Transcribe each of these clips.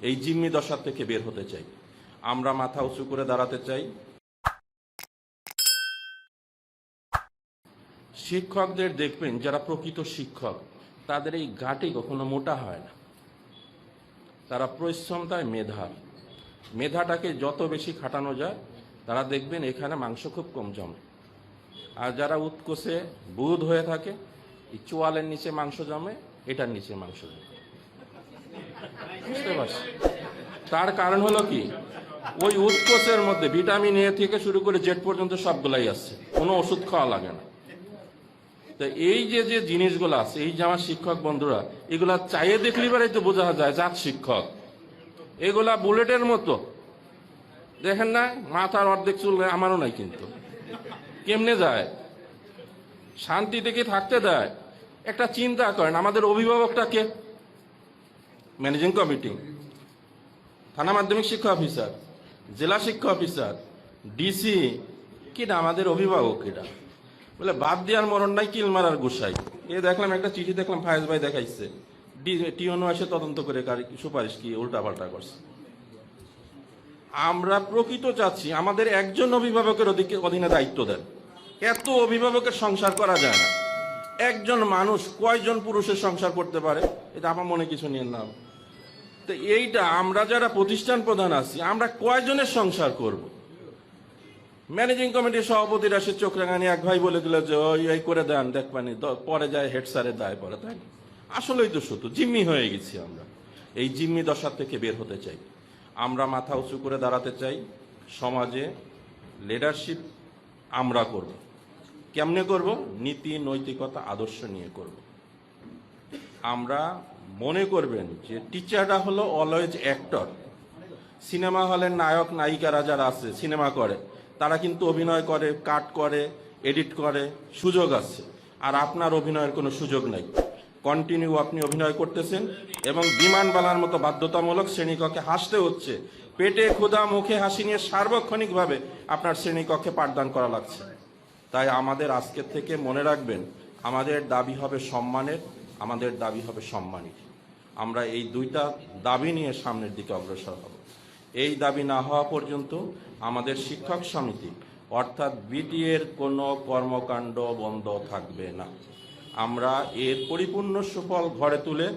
এই জিম্মি দশা থেকে বের হতে চাই। আমরা মাথা উঁচু করে দাঁড়াতে চাই। শিক্ষকদের দেখবেন যারা প্রকৃত শিক্ষক, তাদের এই ঘাটি কখনো মোটা হয় না। তারা পরিশ্রমতায় মেধাটাকে যত বেশি খাটানো যায়, তারা দেখবেন এখানে মাংস খুব কম জমে। আর যারা উৎকোষে বুধ হয়ে থাকে, এই চোয়ালের নিচে মাংস জমে, এটার নিচে মাংস জমে। বুঝতে পারছি। তার কারণ হলো কি, ওই উৎকোষের মধ্যে ভিটামিন এ থেকে শুরু করে জেড পর্যন্ত সবগুলাই আছে, কোনো ওষুধ খাওয়া লাগে না। তো এই যে যে জিনিসগুলো আছে, এই যে আমার শিক্ষক বন্ধুরা, এগুলা চাইয়ে দেখলি বেড়াই তো বোঝা যায় জাত শিক্ষক। এগুলা বুলেটের মতো, দেখেন না, মাথার অর্ধেক চুল আমারও নাই, কিন্তু কেমনে যায়, শান্তি থেকে থাকতে দেয়। একটা চিন্তা করেন, আমাদের অভিভাবকটা কে? ম্যানেজিং কমিটি, থানা মাধ্যমিক শিক্ষা অফিসার, জেলা শিক্ষা অফিসার, ডিসি, কিনা আমাদের অভিভাবক। এটা বলে বাদ দেওয়ার মরণ নাই, কিল মারার গোসাই। দেখলাম একটা চিঠি দেখলাম, ফায়েজ ভাই দেখাইছে, টিওনো এসে তদন্ত করে সুপারিশ কি উল্টা পাল্টা করছে। আমরা প্রকৃত চাচ্ছি আমাদের একজন অভিভাবকের অধীনে দায়িত্ব দেন। এত অভিভাবকের সংসার করা যায় না। একজন মানুষ কয়জন পুরুষের সংসার করতে পারে, এটা আমার মনে কিছু নিয়ে নাম। তো এইটা আমরা যারা প্রতিষ্ঠান প্রধান আছি, আমরা কয়জনের সংসার করব? ম্যানেজিং কমিটির সভাপতিরা সে চোখ রাঙানি এক ভাই বলে দিল যে ওই করে দেন, দেখবানি পরে যায় হেড স্যারের দায় পড়ে। তাই আসলেই তো সত্য, জিম্মি হয়ে গেছি আমরা। এই জিম্মি দশা থেকে বের হতে চাই। আমরা মাথা উঁচু করে দাঁড়াতে চাই। সমাজে লিডারশিপ আমরা করব। কেমনে করব? নীতি, নৈতিকতা, আদর্শ নিয়ে করব। আমরা মনে করবেন যে টিচাররা হলো অলওয়েজ অ্যাক্টর। সিনেমা হলের নায়ক নায়িকারা যারা আছে, সিনেমা করে, তারা কিন্তু অভিনয় করে, কাট করে, এডিট করে, সুযোগ আছে। আর আপনার অভিনয়ের কোনো সুযোগ নাই। কন্টিনিউ আপনি অভিনয় করতেছেন এবং বিমানবালার মতো বাধ্যতামূলক শ্রেণীকক্ষে হাসতে হচ্ছে। পেটে ক্ষুধা, মুখে হাসি নিয়ে সার্বক্ষণিকভাবে আপনার শ্রেণীকক্ষে পাঠদান করা লাগছে। তাই আমাদের আজকের থেকে মনে রাখবেন, আমাদের দাবি হবে সম্মানের, আমাদের দাবি হবে সম্মানিত। আমরা এই দুইটা দাবি নিয়ে সামনের দিকে অগ্রসর হব। এই দাবি না হওয়া পর্যন্ত আমাদের শিক্ষক সমিতি অর্থাৎ বিটিএর কোনো কর্মকাণ্ড বন্ধ থাকবে না। আমরা এর পরিপূর্ণ সুফল ঘরে তুলে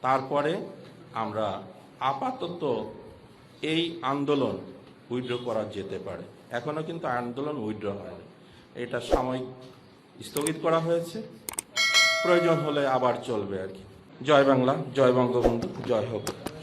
তারপরে আমরা আপাতত এই আন্দোলন উইথড্র করা যেতে পারে। এখনো কিন্তু আন্দোলন উইথড্র হয়নি, এটা সাময়িক স্থগিত করা হয়েছে, প্রয়োজন হলে আবার চলবে আর কি। জয় বাংলা, জয় বঙ্গবন্ধু, জয় হোক।